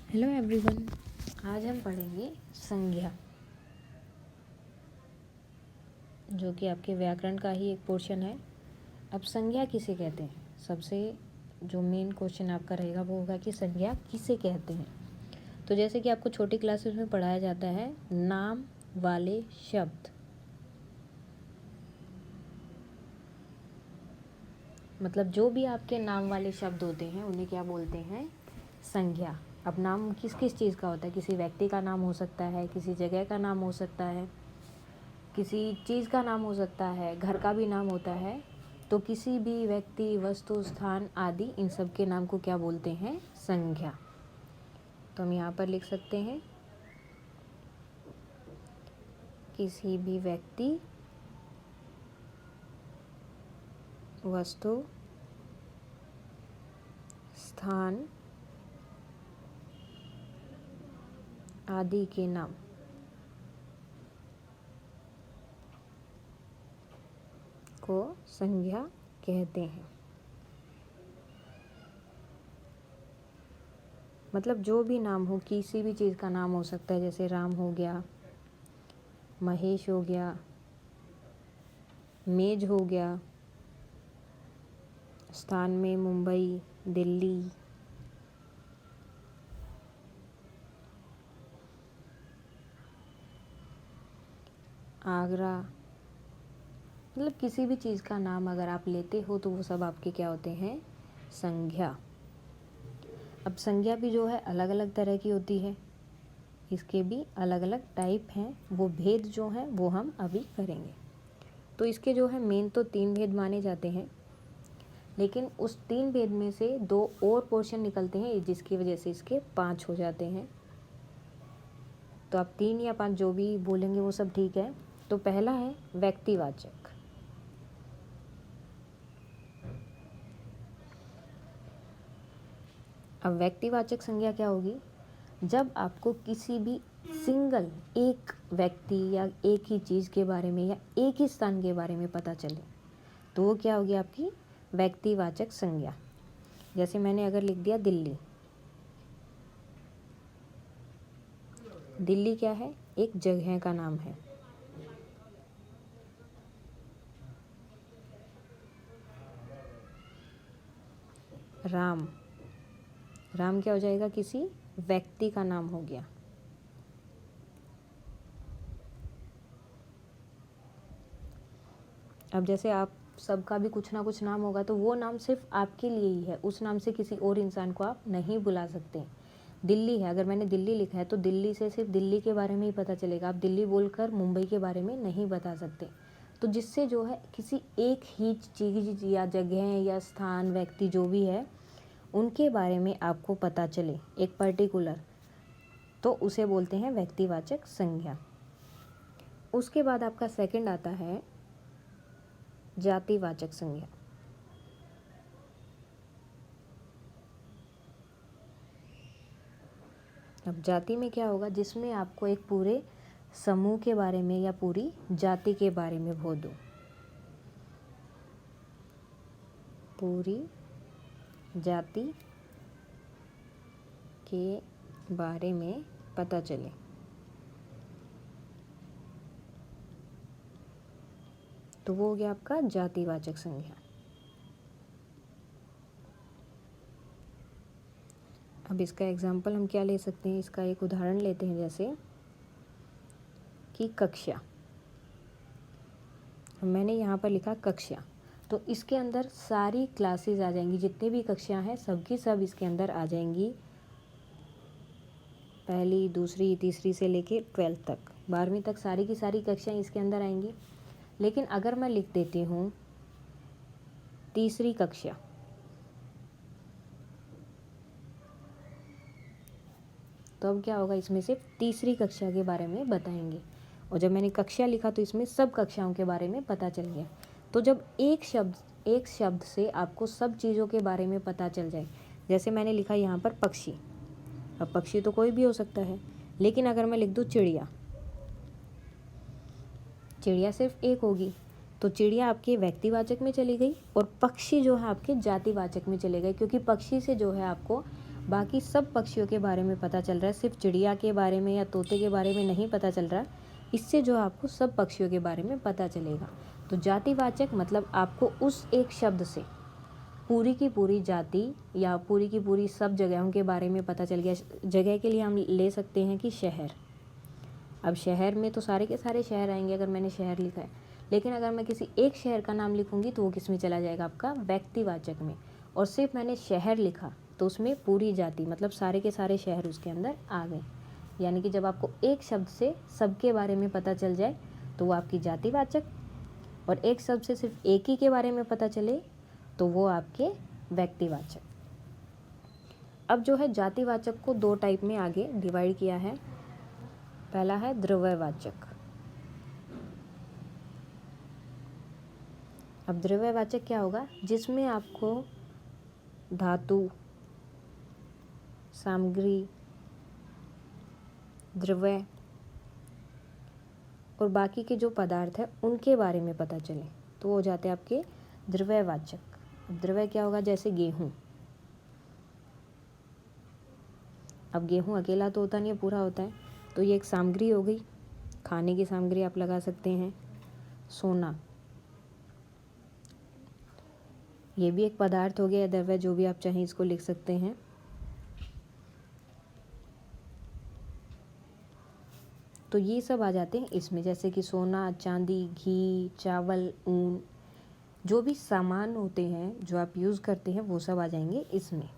Hello everyone. आज हम पढ़ेंगे संज्ञा, जो कि आपके व्याकरण का ही एक पोर्शन है। अब संज्ञा किसे कहते हैं? सबसे जो मेन क्वेश्चन आपका रहेगा वो होगा कि संज्ञा किसे कहते हैं। तो जैसे कि आपको छोटी क्लासेस में पढ़ाया जाता है, नाम वाले शब्द, मतलब जो भी आपके नाम वाले शब्द होते हैं उन्हें क्या बोलते हैं? संज्ञा। अब नाम किस किस चीज़ का होता है? किसी व्यक्ति का नाम हो सकता है, किसी जगह का नाम हो सकता है, किसी चीज़ का नाम हो सकता है, घर का भी नाम होता है। तो किसी भी व्यक्ति, वस्तु, स्थान आदि इन सब के नाम को क्या बोलते हैं? संज्ञा। तो हम यहाँ पर लिख सकते हैं किसी भी व्यक्ति, वस्तु, स्थान आदि के नाम को संज्ञा कहते हैं। मतलब जो भी नाम हो, किसी भी चीज़ का नाम हो सकता है, जैसे राम हो गया, महेश हो गया, मेज हो गया, स्थान में मुंबई, दिल्ली, आगरा, मतलब किसी भी चीज़ का नाम अगर आप लेते हो तो वो सब आपके क्या होते हैं? संज्ञा। अब संज्ञा भी जो है अलग अलग तरह की होती है, इसके भी अलग अलग टाइप हैं। वो भेद जो हैं वो हम अभी करेंगे। तो इसके जो है मेन तो 3 भेद माने जाते हैं, लेकिन उस 3 भेद में से 2 और पोर्शन निकलते हैं, जिसकी वजह से इसके 5 हो जाते हैं। तो आप 3 या 5 जो भी बोलेंगे वो सब ठीक है। तो पहला है व्यक्तिवाचक। अब व्यक्तिवाचक संज्ञा क्या होगी? जब आपको किसी भी सिंगल एक व्यक्ति या एक ही चीज़ के बारे में या एक ही स्थान के बारे में पता चले तो वो क्या होगी? आपकी व्यक्तिवाचक संज्ञा। जैसे मैंने अगर लिख दिया दिल्ली, दिल्ली क्या है? एक जगह का नाम है। राम, राम क्या हो जाएगा? किसी व्यक्ति का नाम हो गया। अब जैसे आप सबका भी कुछ ना कुछ नाम होगा, तो वो नाम सिर्फ आपके लिए ही है, उस नाम से किसी और इंसान को आप नहीं बुला सकते। दिल्ली है, अगर मैंने दिल्ली लिखा है तो दिल्ली से सिर्फ दिल्ली के बारे में ही पता चलेगा। आप दिल्ली बोलकर मुंबई के बारे में नहीं बता सकते। तो जिससे जो है किसी एक ही चीज़ या जगह या स्थान, व्यक्ति जो भी है, उनके बारे में आपको पता चले एक पर्टिकुलर, तो उसे बोलते हैं व्यक्तिवाचक संज्ञा। उसके बाद आपका सेकंड आता है जातिवाचक संज्ञा। अब जाति में क्या होगा? जिसमें आपको एक पूरे समूह के बारे में या पूरी जाति के बारे में बोल दो, पूरी जाति के बारे में पता चले, तो वो हो गया आपका जातिवाचक संज्ञा। अब इसका एग्जाम्पल हम क्या ले सकते हैं? इसका एक उदाहरण लेते हैं, जैसे कि कक्षा। मैंने यहाँ पर लिखा कक्षा, तो इसके अंदर सारी क्लासेस आ जाएंगी, जितनी भी कक्षाएं हैं सबकी सब इसके अंदर आ जाएंगी। पहली, दूसरी, तीसरी से लेके 12th तक, 12वीं तक सारी की सारी कक्षाएं इसके अंदर आएंगी। लेकिन अगर मैं लिख देती हूँ तीसरी कक्षा, तो अब क्या होगा? इसमें सिर्फ तीसरी कक्षा के बारे में बताएंगे। और जब मैंने कक्षा लिखा तो इसमें सब कक्षाओं के बारे में पता चल गया। तो जब एक शब्द से आपको सब चीज़ों के बारे में पता चल जाए, जैसे मैंने लिखा यहाँ पर पक्षी। अब पक्षी तो कोई भी हो सकता है, लेकिन अगर मैं लिख दूँ चिड़िया, चिड़िया सिर्फ एक होगी, तो चिड़िया आपके व्यक्तिवाचक में चली गई और पक्षी जो है आपके जातिवाचक में चले गए, क्योंकि पक्षी से जो है आपको बाकी सब पक्षियों के बारे में पता चल रहा है, सिर्फ चिड़िया के बारे में या तोते के बारे में नहीं पता चल रहा। इससे जो आपको सब पक्षियों के बारे में पता चलेगा। तो जातिवाचक मतलब आपको उस एक शब्द से पूरी की पूरी जाति या पूरी की पूरी सब जगहों के बारे में पता चल गया। जगह के लिए हम ले सकते हैं कि शहर। अब शहर में तो सारे के सारे शहर आएंगे अगर मैंने शहर लिखा है, लेकिन अगर मैं किसी एक शहर का नाम लिखूंगी तो वो किस में चला जाएगा, आपका व्यक्तिवाचक में। और सिर्फ मैंने शहर लिखा तो उसमें पूरी जाति मतलब सारे के सारे शहर उसके अंदर आ गए। यानी कि जब आपको एक शब्द से सबके बारे में पता चल जाए तो वो आपकी जातिवाचक, और एक शब्द से सिर्फ एक ही के बारे में पता चले तो वो आपके व्यक्तिवाचक। अब जो है जातिवाचक को दो टाइप में आगे डिवाइड किया है। पहला है द्रव्यवाचक। अब द्रव्यवाचक क्या होगा, जिसमें आपको धातु, सामग्री, द्रव्य और बाकी के जो पदार्थ है उनके बारे में पता चले तो वो हो जाते हैं आपके द्रव्यवाचक। अब द्रव्य क्या होगा, जैसे गेहूँ। अब गेहूँ अकेला तो होता नहीं है, पूरा होता है, तो ये एक सामग्री हो गई, खाने की सामग्री आप लगा सकते हैं। सोना, ये भी एक पदार्थ हो गया, द्रव्य, जो भी आप चाहें इसको लिख सकते हैं। तो ये सब आ जाते हैं इसमें, जैसे कि सोना, चांदी, घी, चावल, ऊन, जो भी सामान होते हैं जो आप यूज़ करते हैं वो सब आ जाएंगे इसमें।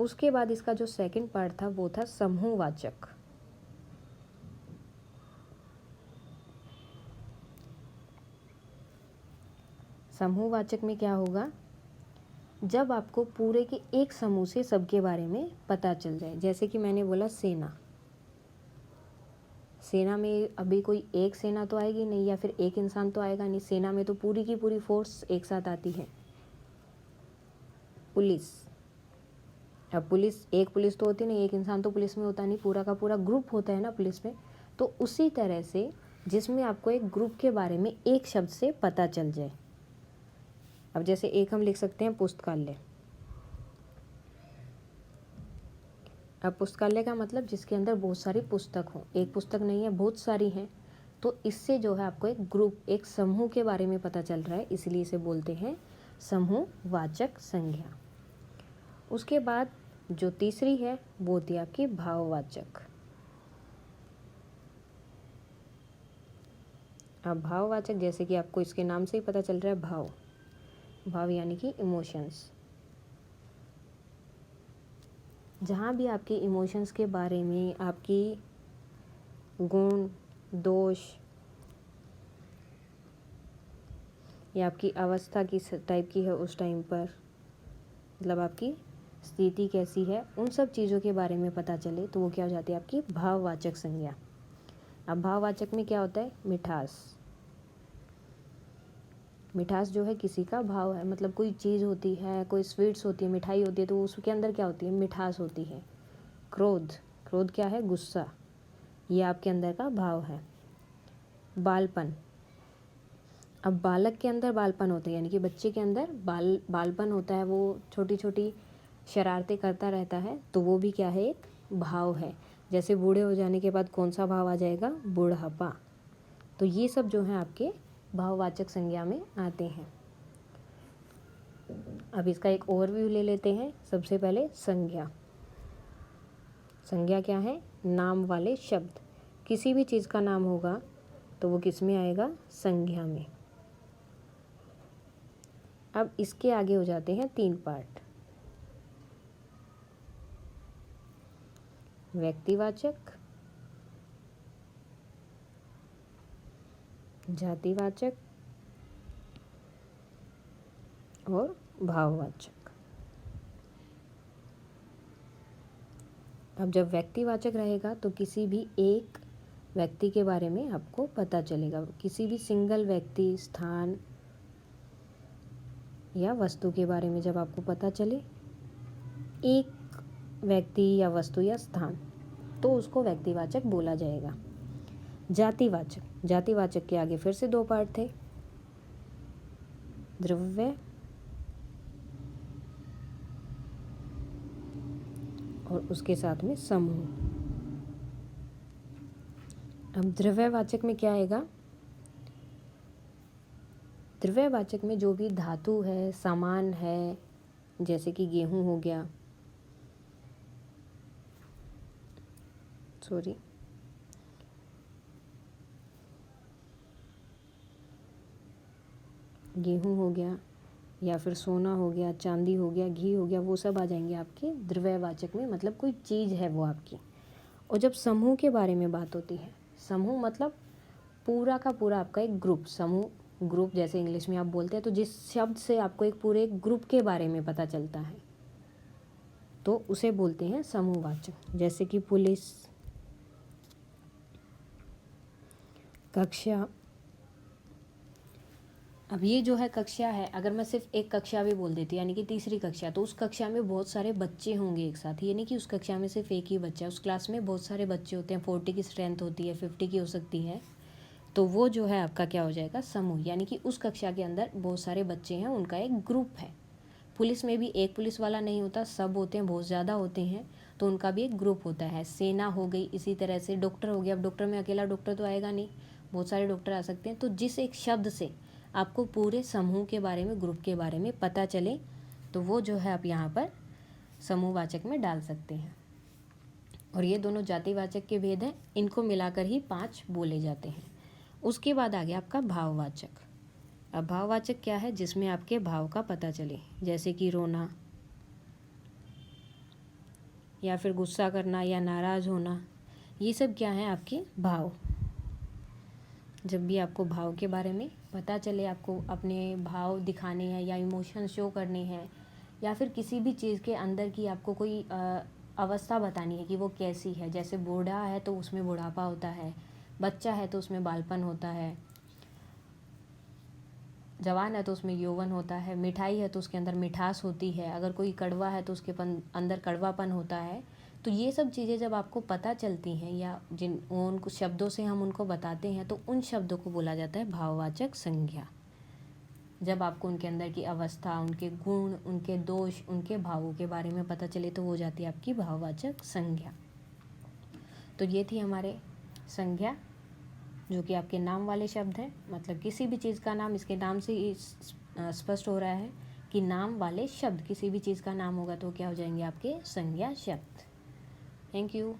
उसके बाद इसका जो सेकंड पार्ट था वो था समूहवाचक। समूहवाचक में क्या होगा, जब आपको पूरे के एक समूह से सबके बारे में पता चल जाए। जैसे कि मैंने बोला सेना, सेना में अभी कोई एक सेना तो आएगी नहीं या फिर एक इंसान तो आएगा नहीं, सेना में तो पूरी की पूरी फोर्स एक साथ आती है। पुलिस, अब पुलिस एक पुलिस तो होती नहीं, एक इंसान तो पुलिस में होता नहीं, पूरा का पूरा ग्रुप होता है ना पुलिस में। तो उसी तरह से जिसमें आपको एक ग्रुप के बारे में एक शब्द से पता चल जाए। अब जैसे एक हम लिख सकते हैं पुस्तकालय। अब पुस्तकालय का मतलब जिसके अंदर बहुत सारी पुस्तक हो, एक पुस्तक नहीं है बहुत सारी हैं। तो इससे जो है आपको एक ग्रुप, एक समूह के बारे में पता चल रहा है, इसलिए इसे बोलते हैं समूहवाचक संज्ञा। उसके बाद जो तीसरी है वो होती है आपकी भाववाचक। अब भाववाचक, जैसे कि आपको इसके नाम से ही पता चल रहा है, भाव, भाव यानी कि इमोशंस। जहाँ भी आपके इमोशंस के बारे में, आपकी गुण, दोष या आपकी अवस्था किस टाइप की है उस टाइम पर, मतलब आपकी स्थिति कैसी है, उन सब चीज़ों के बारे में पता चले तो वो क्या हो जाती है, आपकी भाववाचक संज्ञा। अब भाववाचक में क्या होता है, मिठास। मिठास जो है किसी का भाव है, मतलब कोई चीज़ होती है, कोई स्वीट्स होती है, मिठाई होती है, तो उसके अंदर क्या होती है, मिठास होती है। क्रोध, क्रोध क्या है, गुस्सा, ये आपके अंदर का भाव है। बालपन, अब बालक के अंदर बालपन होता है, यानी कि बच्चे के अंदर बालपन होता है, वो छोटी छोटी शरारतें करता रहता है, तो वो भी क्या है, एक भाव है। जैसे बूढ़े हो जाने के बाद कौन सा भाव आ जाएगा, बुढ़ापा। तो ये सब जो है आपके भाववाचक संज्ञा में आते हैं। अब इसका एक ओवरव्यू ले लेते हैं। सबसे पहले संज्ञा। संज्ञा क्या है, नाम वाले शब्द। किसी भी चीज़ का नाम होगा तो वो किस में आएगा, संज्ञा में। अब इसके आगे हो जाते हैं तीन पार्ट, व्यक्तिवाचक, जातिवाचक और भाववाचक। अब जब व्यक्तिवाचक रहेगा तो किसी भी एक व्यक्ति के बारे में आपको पता चलेगा, किसी भी सिंगल व्यक्ति, स्थान या वस्तु के बारे में जब आपको पता चले, एक व्यक्ति या वस्तु या स्थान, तो उसको व्यक्तिवाचक बोला जाएगा। जातिवाचक, जातिवाचक के आगे फिर से दो पार्ट थे, द्रव्य और उसके साथ में समूह। अब द्रव्यवाचक में क्या आएगा? द्रव्यवाचक में जो भी धातु है, सामान है, जैसे कि गेहूं हो गया, गेहूं हो गया या फिर सोना हो गया, चांदी हो गया, घी हो गया, वो सब आ जाएंगे आपके द्रव्यवाचक में, मतलब कोई चीज़ है वो आपकी। और जब समूह के बारे में बात होती है, समूह मतलब पूरा का पूरा आपका एक ग्रुप, समूह ग्रुप जैसे इंग्लिश में आप बोलते हैं, तो जिस शब्द से आपको एक पूरे ग्रुप के बारे में पता चलता है तो उसे बोलते हैं समूहवाचक। जैसे कि पुलिस, कक्षा। अब ये जो है कक्षा है, अगर मैं सिर्फ एक कक्षा भी बोल देती यानी कि तीसरी कक्षा, तो उस कक्षा में बहुत सारे बच्चे होंगे एक साथ, ये नहीं कि उस कक्षा में सिर्फ एक ही बच्चा है, उस क्लास में बहुत सारे बच्चे होते हैं, 40 की स्ट्रेंथ होती है, 50 की हो सकती है, तो वो जो है आपका क्या हो जाएगा? समूह। यानी कि उस कक्षा के अंदर बहुत सारे बच्चे हैं, उनका एक ग्रुप है। पुलिस में भी एक पुलिस वाला नहीं होता, सब होते हैं, बहुत ज़्यादा होते हैं, तो उनका भी एक ग्रुप होता है। सेना हो गई, इसी तरह से डॉक्टर हो गया। अब डॉक्टर में अकेला डॉक्टर तो आएगा नहीं, बहुत सारे डॉक्टर आ सकते हैं। तो जिस एक शब्द से आपको पूरे समूह के बारे में, ग्रुप के बारे में पता चले, तो वो जो है आप यहाँ पर समूहवाचक में डाल सकते हैं। और ये दोनों जातिवाचक के भेद हैं, इनको मिलाकर ही 5 बोले जाते हैं। उसके बाद आ गया आपका भाववाचक। अब भाववाचक क्या है? जिसमें आपके भाव का पता चले, जैसे कि रोना या फिर गुस्सा करना या नाराज़ होना, ये सब क्या है? आपके भाव। जब भी आपको भाव के बारे में पता चले, आपको अपने भाव दिखाने हैं या इमोशन शो करने हैं, या फिर किसी भी चीज़ के अंदर की आपको कोई अवस्था बतानी है कि वो कैसी है। जैसे बूढ़ा है तो उसमें बुढ़ापा होता है, बच्चा है तो उसमें बालपन होता है, जवान है तो उसमें यौवन होता है, मिठाई है तो उसके अंदर मिठास होती है, अगर कोई कड़वा है तो उसके अंदर कड़वापन होता है। तो ये सब चीज़ें जब आपको पता चलती हैं या जिन उन शब्दों से हम उनको बताते हैं, तो उन शब्दों को बोला जाता है भाववाचक संज्ञा। जब आपको उनके अंदर की अवस्था, उनके गुण, उनके दोष, उनके भावों के बारे में पता चले, तो वो जाती है आपकी भाववाचक संज्ञा। तो ये थी हमारे संज्ञा, जो कि आपके नाम वाले शब्द हैं। मतलब किसी भी चीज़ का नाम, इसके नाम से ही स्पष्ट हो रहा है कि नाम वाले शब्द, किसी भी चीज़ का नाम होगा तो क्या हो जाएंगे? आपके संज्ञा शब्द। Thank you.